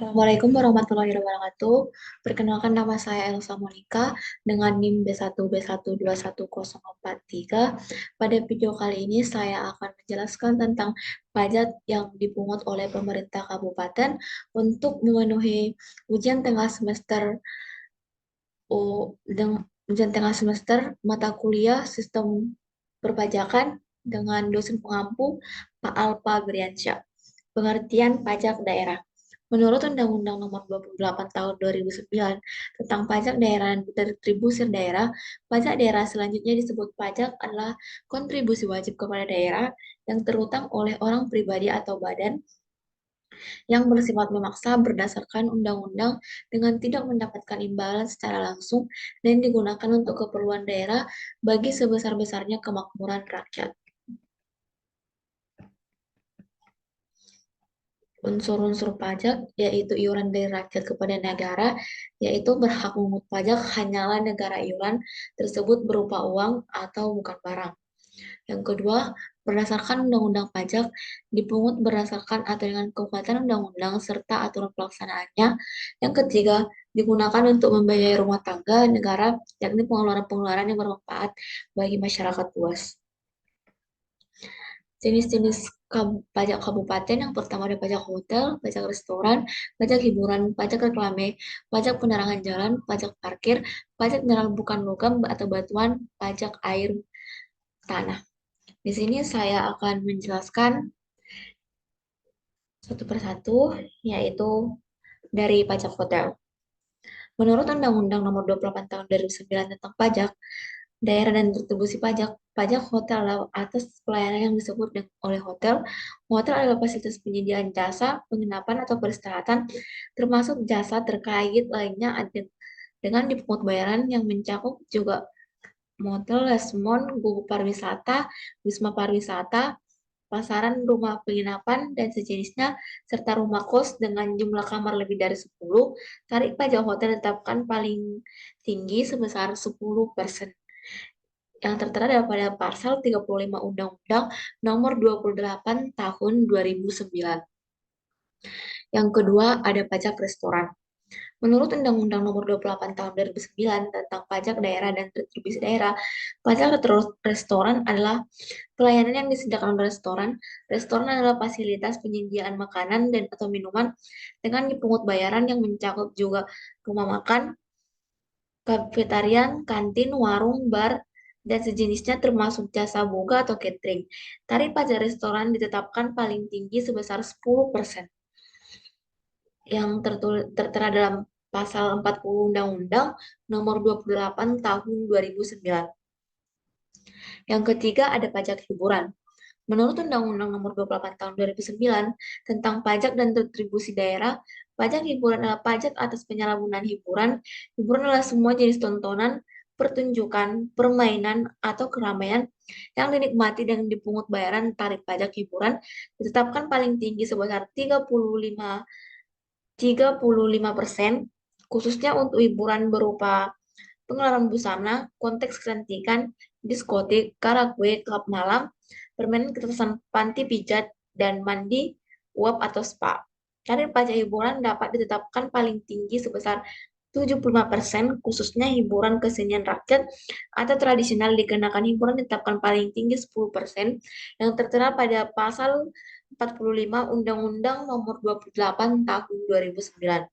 Assalamualaikum warahmatullahi wabarakatuh. Perkenalkan nama saya Elsa Monika dengan NIM B1B1211043. Pada video kali ini saya akan menjelaskan tentang pajak yang dipungut oleh pemerintah kabupaten untuk memenuhi ujian tengah semester ujian tengah semester mata kuliah Sistem Perpajakan dengan dosen pengampu Pak Alpa Briansyah. Pengertian pajak daerah. Menurut Undang-Undang Nomor 28 Tahun 2009 tentang pajak daerah dan retribusi daerah, pajak daerah selanjutnya disebut pajak adalah kontribusi wajib kepada daerah yang terutang oleh orang pribadi atau badan yang bersifat memaksa berdasarkan undang-undang dengan tidak mendapatkan imbalan secara langsung dan digunakan untuk keperluan daerah bagi sebesar-besarnya kemakmuran rakyat. Unsur-unsur pajak, yaitu iuran dari rakyat kepada negara, yaitu berhak memungut pajak hanyalah negara iuran tersebut berupa uang atau bukan barang. Yang kedua, berdasarkan undang-undang pajak, dipungut berdasarkan atau dengan kekuatan undang-undang serta aturan pelaksanaannya. Yang ketiga, digunakan untuk membiayai rumah tangga negara, yakni pengeluaran-pengeluaran yang bermanfaat bagi masyarakat luas. Jenis-jenis pajak kabupaten yang pertama ada pajak hotel, pajak restoran, pajak hiburan, pajak reklame, pajak penerangan jalan, pajak parkir, pajak kendaraan bukan logam atau batuan, pajak air tanah. Di sini saya akan menjelaskan satu persatu, yaitu dari pajak hotel. Menurut Undang-Undang Nomor 28 Tahun 2009 tentang pajak, daerah dan retribusi pajak, pajak hotel adalah atas pelayanan yang disebut oleh hotel. Hotel adalah fasilitas penyediaan jasa, penginapan atau peristirahatan, termasuk jasa terkait lainnya dengan dipungut bayaran yang mencakup juga motel, lesmon, guguk pariwisata, wisma pariwisata, pasaran rumah penginapan dan sejenisnya, serta rumah kos dengan jumlah kamar lebih dari 10, tarif pajak hotel ditetapkan paling tinggi sebesar 10%, yang tertera pada pasal 35 Undang-Undang Nomor 28 Tahun 2009. Yang kedua, ada pajak restoran. Menurut Undang-Undang Nomor 28 Tahun 2009 tentang pajak daerah dan retribusi daerah, pajak restoran adalah pelayanan yang disediakan oleh restoran. Restoran adalah fasilitas penyediaan makanan dan atau minuman dengan dipungut bayaran yang mencakup juga rumah makan, kafetarian, kantin, warung, bar, dan sejenisnya termasuk jasa boga atau catering. Tarif pajak restoran ditetapkan paling tinggi sebesar 10%, yang tertera dalam Pasal 40 Undang-Undang Nomor 28 Tahun 2009. Yang ketiga ada pajak hiburan. Menurut Undang-Undang Nomor 28 Tahun 2009 tentang pajak dan retribusi daerah, pajak hiburan adalah pajak atas penyalahgunaan hiburan. Hiburan adalah semua jenis tontonan, pertunjukan, permainan, atau keramaian yang dinikmati dan dipungut bayaran tarif pajak hiburan ditetapkan paling tinggi sebesar 35%, khususnya untuk hiburan berupa pengeluaran busana, konteks kecantikan, diskotik, karaoke, klub malam, permainan keterusan panti pijat, dan mandi, uap atau spa. Tarif pajak hiburan dapat ditetapkan paling tinggi sebesar 75%, khususnya hiburan kesenian rakyat atau tradisional dikenakan hiburan ditetapkan paling tinggi 10%, yang tertera pada pasal 45 Undang-Undang Nomor 28 Tahun 2009.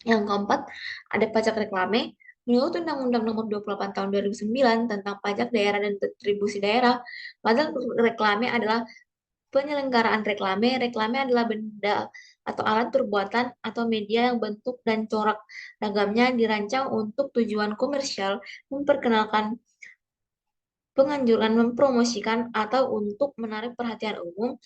Yang keempat, ada pajak reklame. Menurut Undang-Undang Nomor 28 Tahun 2009 tentang pajak daerah dan retribusi daerah, pajak reklame adalah penyelenggaraan reklame. Reklame adalah benda atau alat perbuatan atau media yang bentuk dan corak ragamnya dirancang untuk tujuan komersial, memperkenalkan, penganjuran, mempromosikan, atau untuk menarik perhatian umum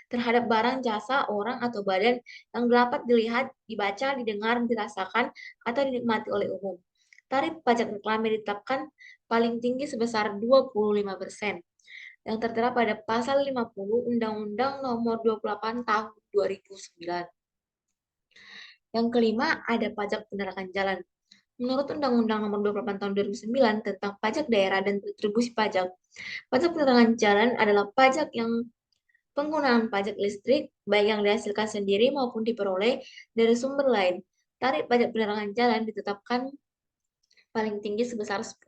terhadap barang, jasa, orang, atau badan yang dapat dilihat, dibaca, didengar, dirasakan, atau dinikmati oleh umum. Tarif pajak reklame ditetapkan paling tinggi sebesar 25%, yang tertera pada pasal 50 Undang-Undang Nomor 28 Tahun 2009. Yang kelima, ada pajak penerangan jalan. Menurut Undang-Undang Nomor 28 Tahun 2009 tentang pajak daerah dan retribusi pajak, pajak penerangan jalan adalah pajak yang Penggunaan pajak listrik, baik yang dihasilkan sendiri maupun diperoleh dari sumber lain. Tarif pajak penerangan jalan ditetapkan paling tinggi sebesar 10%.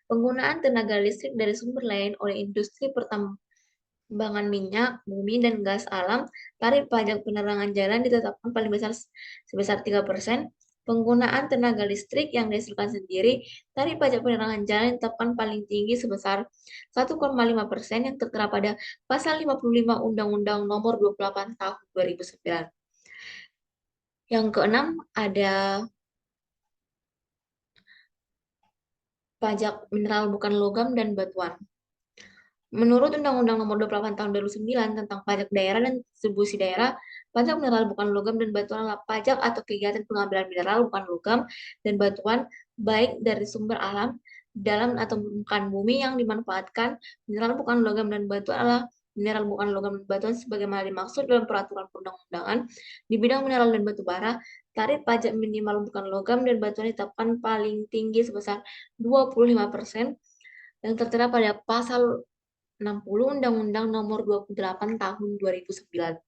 Penggunaan tenaga listrik dari sumber lain oleh industri pertambangan minyak, bumi, dan gas alam, tarif pajak penerangan jalan ditetapkan paling besar sebesar 3%. Penggunaan tenaga listrik yang dihasilkan sendiri, tarif pajak penerangan jalan ditetapkan paling tinggi sebesar 1,5% yang tertera pada Pasal 55 Undang-Undang Nomor 28 Tahun 2009. Yang keenam ada pajak mineral bukan logam dan batuan. Menurut Undang-Undang Nomor 28 Tahun 2009 tentang pajak daerah dan distribusi daerah, pajak mineral bukan logam dan batuan adalah pajak atau kegiatan pengambilan mineral bukan logam dan batuan baik dari sumber alam, dalam atau permukaan bumi yang dimanfaatkan. Mineral bukan logam dan batuan adalah mineral bukan logam dan batuan sebagaimana dimaksud dalam peraturan perundang-undangan di bidang mineral dan batu bara. Tarif pajak minimal bukan logam dan batuan ditetapkan paling tinggi sebesar 25% yang tertera pada pasal 60 Undang-Undang Nomor 28 Tahun 2009.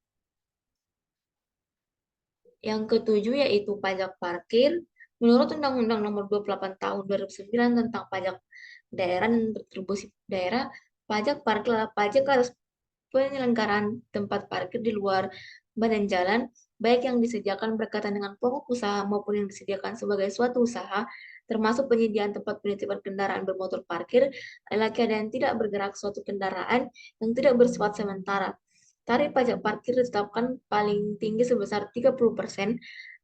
Yang ketujuh yaitu pajak parkir. Menurut Undang-Undang Nomor 28 Tahun 2009 tentang pajak daerah dan retribusi daerah, pajak parkir adalah pajak atas penyelenggaraan tempat parkir di luar badan jalan, baik yang disediakan berkaitan dengan pokok usaha maupun yang disediakan sebagai suatu usaha, termasuk penyediaan tempat penitipan kendaraan bermotor parkir, adalah keadaan tidak bergerak suatu kendaraan yang tidak bersifat sementara. Tarif pajak parkir ditetapkan paling tinggi sebesar 30%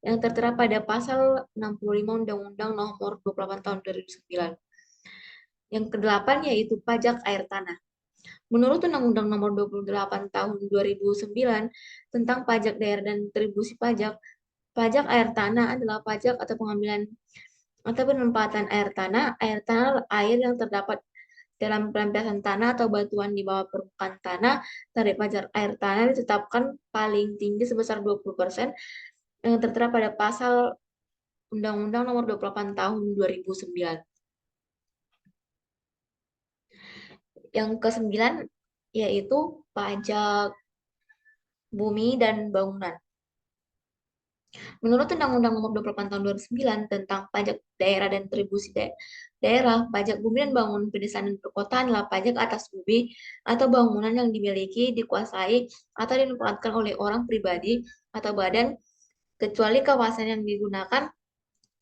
yang tertera pada Pasal 65 Undang-Undang Nomor 28 Tahun 2009. Yang kedelapan yaitu pajak air tanah. Menurut Undang-Undang Nomor 28 Tahun 2009 tentang pajak daerah dan retribusi pajak, pajak air tanah adalah pajak atau pengambilan atau penempatan air tanah air yang terdapat dalam pelampiasan tanah atau batuan di bawah permukaan tanah. Tarif pajak air tanah ditetapkan paling tinggi sebesar 20% yang tertera pada Pasal Undang-Undang Nomor 28 Tahun 2009. Yang kesembilan yaitu pajak bumi dan bangunan. Menurut Undang-Undang Nomor 28 Tahun 2009 tentang pajak daerah dan retribusi daerah, pajak bumi dan bangunan pedesaan dan perkotaan adalah pajak atas bumi atau bangunan yang dimiliki, dikuasai, atau dimanfaatkan oleh orang pribadi atau badan, kecuali kawasan yang digunakan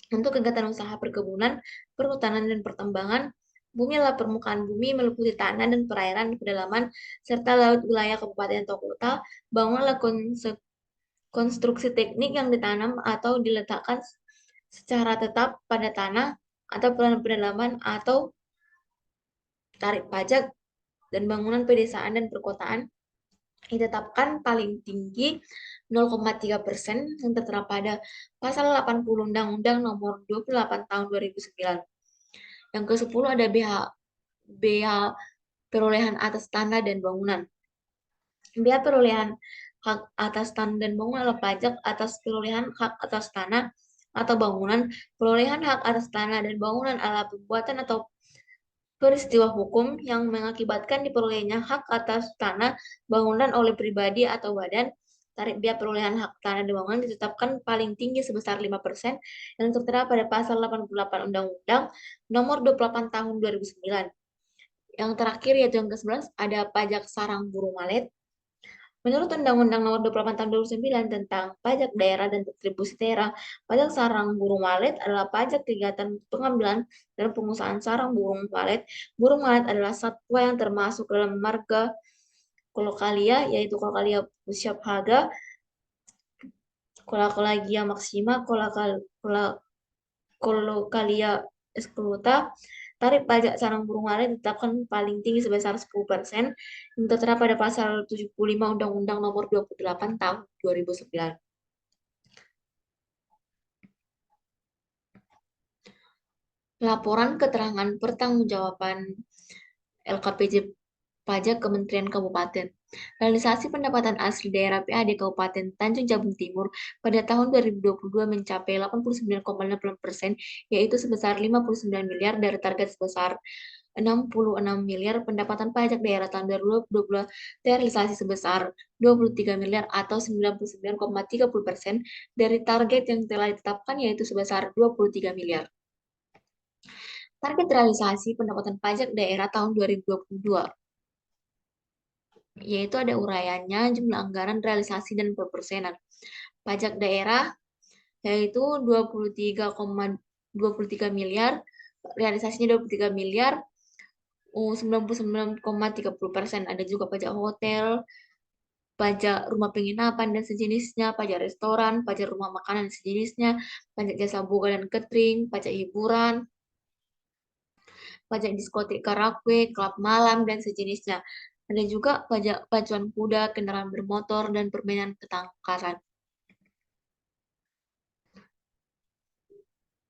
untuk kegiatan usaha perkebunan, perhutanan, dan pertambangan. Bumi adalah permukaan bumi meliputi tanah dan perairan pedalaman serta laut wilayah kabupaten atau kota. Bangunan adalah konstruksi teknik yang ditanam atau diletakkan secara tetap pada tanah atau pedalaman atau tarif pajak dan bangunan pedesaan dan perkotaan ditetapkan paling tinggi 0,3% yang tertera pada Pasal 80 Undang-Undang Nomor 28 Tahun 2009. Yang ke-10 ada BH perolehan atas tanah dan bangunan. Biaya perolehan hak atas tanah dan bangunan adalah pajak atas perolehan hak atas tanah atau bangunan. Perolehan hak atas tanah dan bangunan adalah perbuatan atau peristiwa hukum yang mengakibatkan diperolehnya hak atas tanah bangunan oleh pribadi atau badan. Tarif biaya perolehan hak tanah dan bangunan ditetapkan paling tinggi sebesar 5% yang tertera pada Pasal 88 Undang-Undang Nomor 28 Tahun 2009. Yang terakhir yaitu yang ke-11 ada pajak sarang burung walet. Menurut Undang-Undang Nomor 28 Tahun 2009 tentang pajak daerah dan retribusi daerah, pajak sarang burung walet adalah pajak kegiatan pengambilan dan pengusahaan sarang burung walet. Burung walet adalah satwa yang termasuk dalam marga Colocalia, yaitu Colocalia pussyabhaga, Colocalia maxima, Colocalia excluta. Tarif pajak sarang burung walet ditetapkan paling tinggi sebesar 10% yang tertera pada Pasal 75 Undang-Undang Nomor 28 Tahun 2009. Laporan keterangan pertanggungjawaban LKPJ Pajak Kementerian Kabupaten. Realisasi pendapatan asli daerah PAD Kabupaten Tanjung Jabung Timur pada tahun 2022 mencapai 89,6%, yaitu sebesar 59 miliar dari target sebesar 66 miliar, pendapatan pajak daerah tahun 2022 terrealisasi sebesar 23 miliar atau 99,30% dari target yang telah ditetapkan, yaitu sebesar 23 miliar. Target realisasi pendapatan pajak daerah tahun 2022, yaitu ada uraiannya, jumlah anggaran, realisasi, dan persenan. Pajak daerah yaitu 23 miliar, realisasinya 23 miliar, 99,30%. Ada juga pajak hotel, pajak rumah penginapan dan sejenisnya, pajak restoran, pajak rumah makanan dan sejenisnya, pajak jasa boga dan catering, pajak hiburan, pajak diskotik karaoke, klub malam dan sejenisnya. Ada juga pajak pacuan kuda, kendaraan bermotor, dan permainan ketangkasan.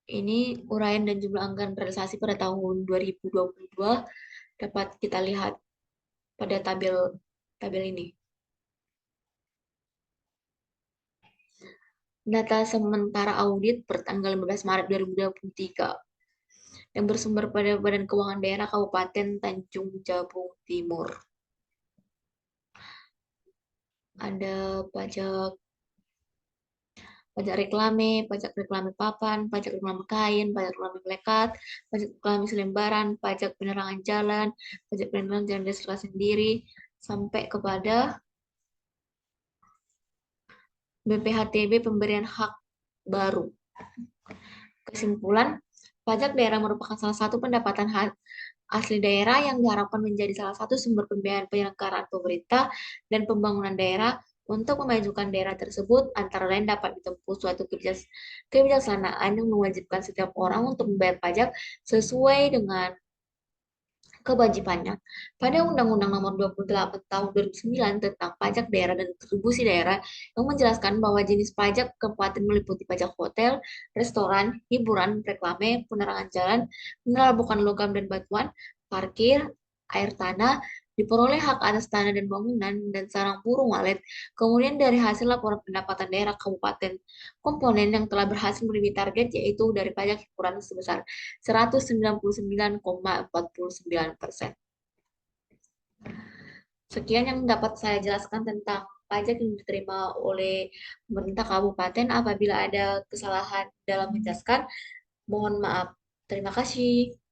Ini uraian dan jumlah anggaran realisasi pada tahun 2022 dapat kita lihat pada tabel tabel ini. Data sementara audit per tanggal 15 Maret 2023 yang bersumber pada Badan Keuangan Daerah Kabupaten Tanjung Jabung Timur. Ada pajak pajak reklame papan, pajak reklame kain, pajak reklame melekat, pajak reklame selembaran, pajak penerangan jalan, pajak penerangan jalan desa sendiri, sampai kepada BPHTB pemberian hak baru. Kesimpulan, pajak daerah merupakan salah satu pendapatan asli daerah yang diharapkan menjadi salah satu sumber pembiayaan penyelenggaraan pemerintah dan pembangunan daerah. Untuk memajukan daerah tersebut, antara lain dapat ditempuh suatu kebijaksanaan yang mewajibkan setiap orang untuk membayar pajak sesuai dengan kewajibannya. Pada Undang-Undang Nomor 28 Tahun 2009 tentang Pajak Daerah dan Retribusi Daerah yang menjelaskan bahwa jenis pajak kabupaten meliputi pajak hotel, restoran, hiburan, reklame, penerangan jalan, mineral bukan logam dan batuan, parkir, air tanah, diperoleh hak atas tanah dan bangunan, dan sarang burung walet. Kemudian dari hasil laporan pendapatan daerah kabupaten, komponen yang telah berhasil melebihi target yaitu dari pajak hiburan sebesar 199,49%. Sekian yang dapat saya jelaskan tentang pajak yang diterima oleh pemerintah kabupaten. Apabila ada kesalahan dalam menjelaskan, mohon maaf. Terima kasih.